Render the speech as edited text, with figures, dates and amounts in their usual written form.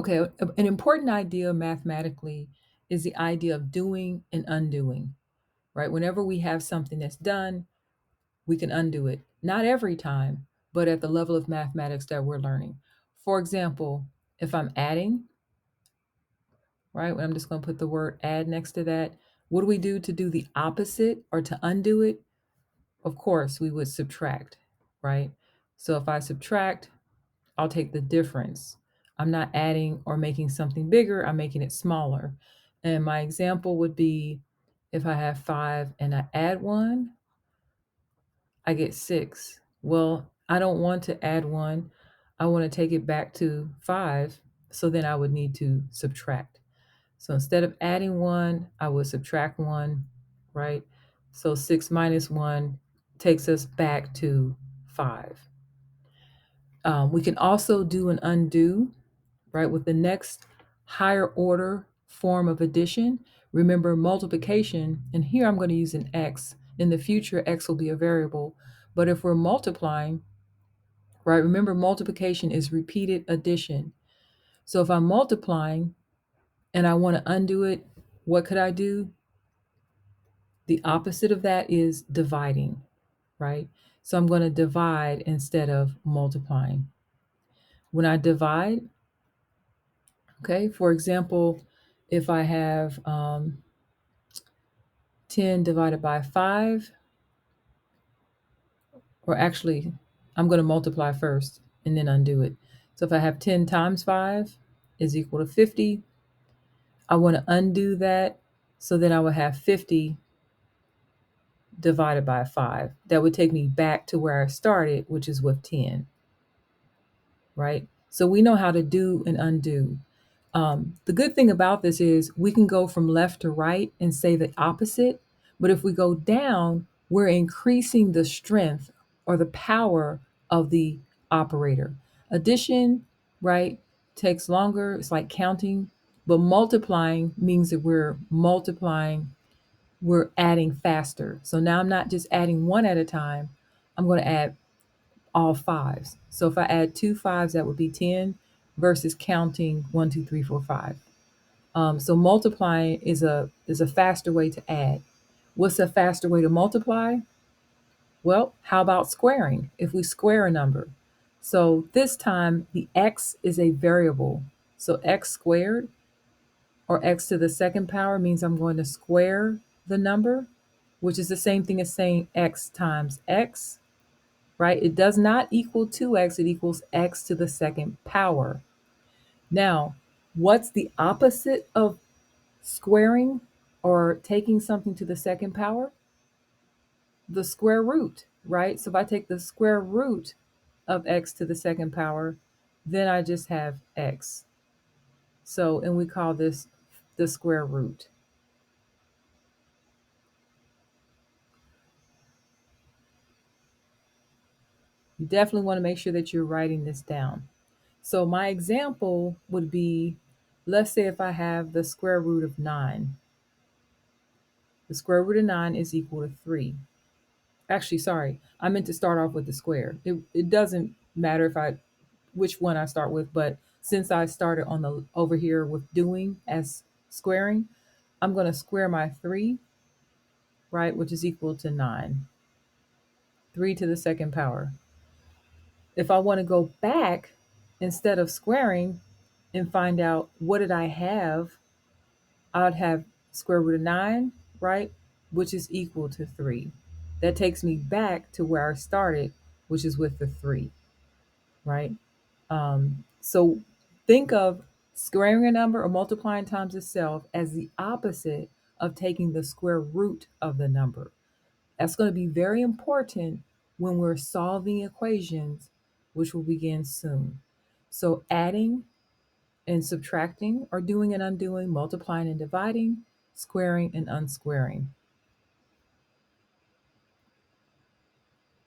Okay, an important idea mathematically is the idea of doing and undoing, right? Whenever we have something that's done, we can undo it. Not every time, but at the level of mathematics that we're learning. For example, if I'm adding, right, I'm just going to put the word add next to that. What do we do to do the opposite or to undo it? Of course, we would subtract, right? So if I subtract, I'll take the difference. I'm not adding or making something bigger, I'm making it smaller. And my example would be if I have 5 and I add 1, I get 6. Well, I don't want to add 1. I want to take it back to 5. So then I would need to subtract. So instead of adding 1, I would subtract 1, right? So 6 minus 1 takes us back to 5. We can also do an undo, right, with the next higher order form of addition. Remember multiplication, and here I'm going to use an x. In the future, x will be a variable. But if we're multiplying, right, remember multiplication is repeated addition. So if I'm multiplying and I want to undo it, what could I do? The opposite of that is dividing, right? So I'm going to divide instead of multiplying. When I divide, okay, for example, if I have 10 divided by 5, or actually, I'm going to multiply first and then undo it. So if I have 10 times 5 is equal to 50, I want to undo that so that I would have 50 divided by 5. That would take me back to where I started, which is with 10, right? So we know how to do and undo. The good thing about this is we can go from left to right and say the opposite. But if we go down, we're increasing the strength or the power of the operator. Addition, right, takes longer. It's like counting. But multiplying means that we're multiplying, we're adding faster. So now I'm not just adding one at a time, I'm going to add all fives. So if I add two fives, that would be 10 versus counting 1, 2, 3, 4, 5. So multiplying is a faster way to add. What's a faster way to multiply? Well, how about squaring? If we square a number. So this time the x is a variable. So x squared or x to the second power means I'm going to square the number, which is the same thing as saying x times x, right? It does not equal 2x, it equals x to the second power. Now, what's the opposite of squaring or taking something to the second power? The square root, right? So if I take the square root of x to the second power, then I just have x. So, and we call this the square root. You definitely want to make sure that you're writing this down. So my example would be, let's say if I have the square root of 9. The square root of 9 is equal to 3. Actually, sorry, I meant to start off with the square. It doesn't matter if I which one I start with, but since I started on the over here with doing as squaring, I'm going to square my 3, right, which is equal to 9. 3 to the second power. If I want to go back instead of squaring and find out what did I have, I'd have square root of 9, right, which is equal to 3. That takes me back to where I started, which is with the 3, right? So think of squaring a number or multiplying times itself as the opposite of taking the square root of the number. That's going to be very important when we're solving equations, which will begin soon. So adding and subtracting or doing and undoing, multiplying and dividing, squaring and unsquaring.